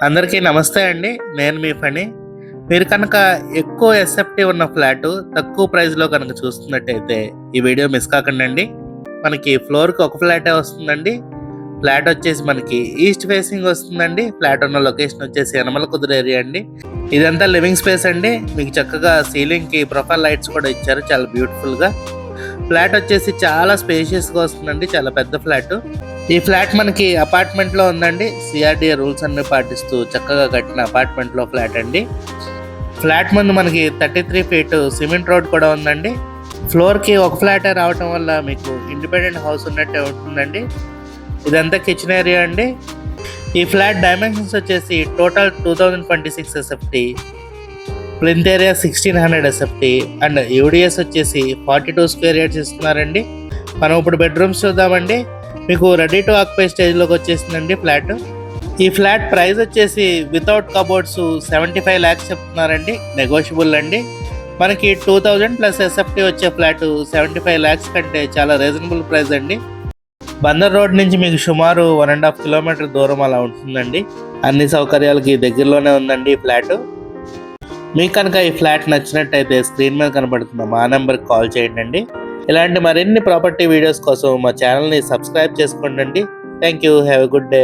అందరికీ నమస్తే అండి. నేను మీ ఫణి. మీరు కనుక ఎక్కువ ఎస్ఎఫ్టీ ఉన్న ఫ్లాటు తక్కువ ప్రైస్‌లో కనుక చూస్తున్నట్టయితే ఈ వీడియో మిస్ కాకండండి. మనకి ఫ్లోర్‌కి ఒక ఫ్లాటే వస్తుందండి. ఫ్లాట్ వచ్చేసి మనకి ఈస్ట్ ఫేసింగ్ వస్తుందండి. ఫ్లాట్ ఉన్న లొకేషన్ వచ్చేసి యనమల కుదురు ఏరియా అండి. ఇదంతా లివింగ్ స్పేస్ అండి. మీకు చక్కగా సీలింగ్‌కి ప్రొఫైల్ లైట్స్ కూడా ఇచ్చారు చాలా బ్యూటిఫుల్‌గా. ఫ్లాట్ వచ్చేసి చాలా స్పేషియస్‌గా వస్తుందండి. చాలా పెద్ద ఫ్లాటు. ఈ ఫ్లాట్ మనకి అపార్ట్మెంట్లో ఉందండి. సిఆర్డిఏ రూల్స్ అన్ని పాటిస్తూ చక్కగా కట్టిన అపార్ట్మెంట్లో ఫ్లాట్ అండి. ఫ్లాట్ ముందు మనకి 33 ఫీట్ సిమెంట్ రోడ్ కూడా ఉందండి. ఫ్లోర్కి ఒక ఫ్లాటే రావటం వల్ల మీకు ఇండిపెండెంట్ హౌస్ ఉన్నట్టే ఉంటుందండి. ఇదంతా కిచెన్ ఏరియా అండి. ఈ ఫ్లాట్ డైమెన్షన్స్ వచ్చేసి total 2026 SFT, plinth area 1600 SFT and UDS వచ్చేసి 42 స్క్వేర్ యార్డ్స్ ఇస్తున్నారండి. మనం ఇప్పుడు బెడ్రూమ్స్ చూద్దామండి. మీకు రెడీ టు ఆక్యుపై స్టేజ్లోకి వచ్చేసిందండి ఫ్లాట్. ఈ ఫ్లాట్ ప్రైస్ వచ్చేసి వితౌట్ కబోర్డ్స్ 75 lakhs చెప్తున్నారండి. నెగోషియబుల్ అండి. మనకి 2000 ప్లస్ ఎస్ఎఫ్టీ వచ్చే ఫ్లాట్ 75 lakhs కంటే చాలా రీజనబుల్ ప్రైస్ అండి. బందర్ రోడ్ నుంచి మీకు సుమారు 1.5 kilometer దూరం అలా ఉంటుందండి. అన్ని సౌకర్యాలకి దగ్గరలోనే ఉందండి ఈ ఫ్లాట్. మీకు కనుక ఈ ఫ్లాట్ నచ్చినట్టయితే స్క్రీన్ మీద కనబడుతున్న మా నెంబర్కి కాల్ చేయండి. ఇలాంటి మరిన్ని ప్రాపర్టీ వీడియోస్ కోసం మా ఛానల్ని సబ్స్క్రైబ్ చేసుకోండి. Thank you. Have a good day.